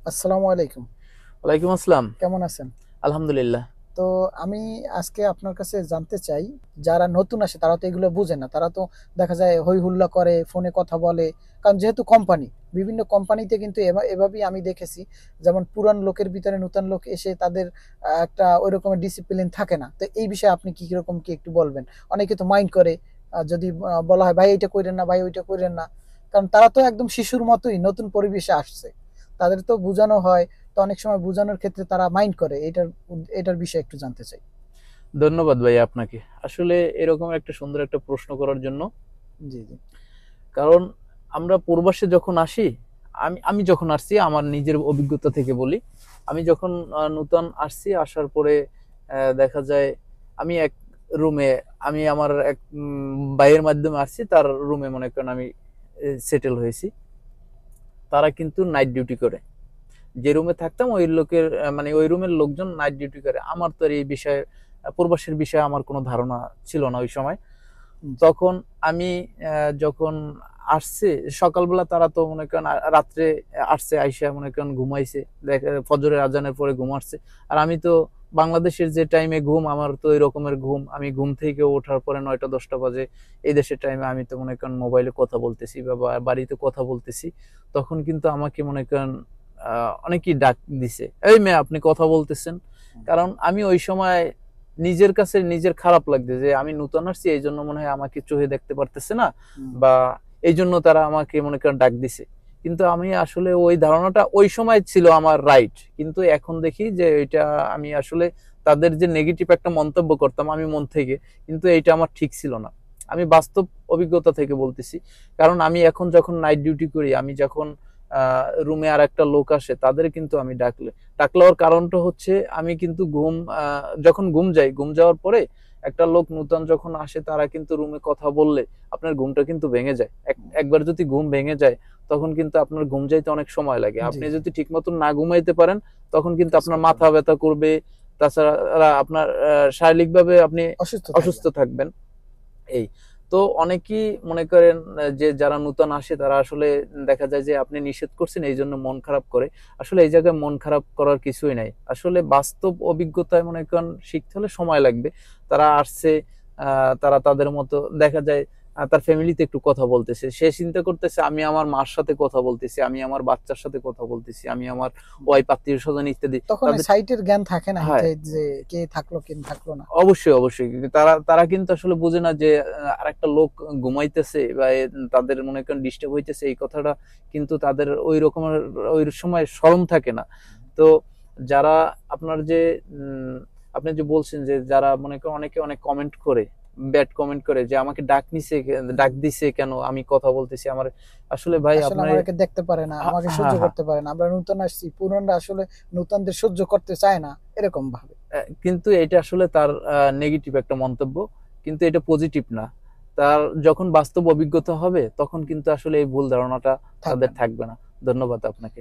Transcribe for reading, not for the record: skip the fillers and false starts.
আসসালামু আলাইকুম। ওয়ালাইকুম আসসালাম। কেমন আছেন? আলহামদুলিল্লাহ। তো আমি আজকে আপনার কাছে জানতে চাই, যারা নতুন আসে তারা তো এগুলো বুঝে না। তারা তো দেখা যায় হৈ হুল্লা করে, ফোনে কথা বলে। কারণ যেহেতু কোম্পানি, বিভিন্ন কোম্পানিতে কিন্তু এভাবেই আমি দেখেছি। যেমন পুরান লোকের ভিতরে নতুন লোক এসে তাদের একটা ওই রকমের ডিসিপ্লিন থাকে না। তো এই বিষয়ে আপনি কি রকম কি একটু বলবেন? অনেকে তো মাইন্ড করে, যদি বলা হয় ভাই এইটা কইরেন না, ভাই ওইটা কইরেন না। কারণ তারা তো একদম শিশুর মতোই নতুন পরিবেশে আসছে। তাদের তো বুঝানো হয়, তো অনেক সময় বুঝানোর ক্ষেত্রে তারা মাইন্ড করে। এটার বিষয়ে একটু জানতে চাই। ধন্যবাদ ভাই আপনাকে। আসলে এরকম একটা সুন্দর একটা প্রশ্ন করার জন্য। জি, জি। কারণ আমরা প্রবাসে যখন আসি, আমি আমি যখন আসছি আমার নিজের অভিজ্ঞতা থেকে বলি। আমি যখন নূতন আসছি, আসার পরে দেখা যায় আমি এক রুমে, আমি আমার এক ভাইয়ের মাধ্যমে আসছি, তার রুমে মনে করেন আমি সেটেল হয়েছি। তারা কিন্তু নাইট ডিউটি করে। যে রুমে থাকতাম ওই লোকের মানে ওই রুমের লোকজন নাইট ডিউটি করে। আমার তো আর এই বিষয়ে প্রবাসের বিষয়ে আমার কোনো ধারণা ছিল না ওই সময়। জি। তখন আমি যখন আসছে সকালবেলা, তারা তো মনে করেন রাত্রে আসছে, আইসা মনে করেন ঘুমাইছে, ফজরের আজানের পরে ঘুম আসছে। আর আমি তো বাংলাদেশের যে টাইমে ঘুম, আমার তো ওই রকমের ঘুম। আমি ঘুম থেকে ওঠার পরে 9টা 10টা বাজে, এই দেশের টাইমে আমি তো মনে করেন মোবাইলে কথা বলতেছি বা বাড়িতে কথা বলতেছি। তখন কিন্তু আমাকে মনে করেন অনেকেই ডাক দিছে, এই মেয়ে আপনি কথা বলতেছেন। কারণ আমি ওই সময় নিজের কাছে নিজের খারাপ লাগছে যে আমি নতুন আসছি, এই জন্য মনে হয় আমাকে চোখে দেখতে পারতেছে না, বা এই জন্য তারা আমাকে মনে করেন ডাক দিছে। কিন্তু আমি আসলে ওই ধারণাটা ওই সময় ছিল আমার রাইট, কিন্তু এখন দেখি যে এটা আমি আসলে তাদের যে নেগেটিভ একটা মন্তব্য করতাম আমি মন থেকে, কিন্তু এইটা আমার ঠিক ছিল না। আমি বাস্তব অভিজ্ঞতা থেকে বলতেছি। কারণ আমি এখন যখন নাইট ডিউটি করি, আমি যখন রুমে আর একটা লোক আসে, তাদের কিন্তু আমি ডাকলেওয়ার কারণটা হচ্ছে আমি কিন্তু যখন ঘুম যাওয়ার পরে একটা লোক নূতন যখন আসে, তারা কিন্তু রুমে কথা বললে আপনার ঘুমটা কিন্তু ভেঙে যায়। একবার যদি ঘুম ভেঙে যায়, তখন কিন্তু আপনার ঘুম যাইতে অনেক সময় লাগে। জি, আপনি জি। যদি ঠিক মতন না ঘুমাইতে পারেন, তখন কিন্তু কাজ আপনার করতে মাথা হবে। ব্যথা করবে। তাছাড়া আপনার শারীরিকভাবে আপনি অসুস্থ অসুস্থ থাকবেন। থাকবেন। এই তো অনেকেই মনে করেন যে যারা নূতন আসে, তারা আসলে দেখা যায় যে আপনি নিষেধ করছেন এই জন্য মন খারাপ করে। আসলে এই জায়গায় মন খারাপ করার কিছুই নাই। আসলে বাস্তব অভিজ্ঞতায় মনে করেন শিখতে হলে সময় লাগবে। তারা আসছে, তারা তাদের মতো দেখা যায় তার ফ্যামিলিতে একটু কথা বলতেছে, সে চিন্তা করতেছে আমি আমার মার সাথে কথা বলতেছি, আমি আমার বাচ্চার সাথে কথা বলতেছি, আমি আমার জি। ওয়াইফ আত্মীয় স্বজন ইত্যাদি তখন ওই তাদের। সাইটের জ্ঞান থাকে না হ্যাঁ, হিতে যে কে থাকলো কে থাকলো না। অবশ্যই, অবশ্যই। কিন্তু তারা তারা কিন্তু আসলে বুঝে না যে আরেকটা লোক ঘুমাইতেছে বা তাদের মনে করেন ডিস্টার্ব হইতেছে, এই কথাটা কিন্তু তাদের ওই রকমের ওই সময় স্মরণ থাকে না। তো যারা আপনার যে উম আপনি যে বলছেন যে যারা মনে করেন অনেকে অনেক কমেন্ট করে, ব্যাড কমেন্ট করে যে আমাকে ডাক দিছে কেন? আমি কথা বলতেছি। আমার আসলে ভাই আসলে আপনার আমাকে দেখতে পারে না, আমাকে সহ্য হ্যাঁ, হ্যাঁ। করতে পারে না। আমরা নতুন আসছি, পুরানরা আসলে নতুনদের সহ্য করতে চায় না, এরকম ভাবে। কিন্তু এটা আসলে তার নেগেটিভ একটা মন্তব্য। কিন্তু এটা পজিটিভ না। তার যখন বাস্তব অভিজ্ঞতা হবে, তখন কিন্তু আসলে এই ভুল ধারণাটা থাকবে তাদের না। থাকবে না। ধন্যবাদ আপনাকে।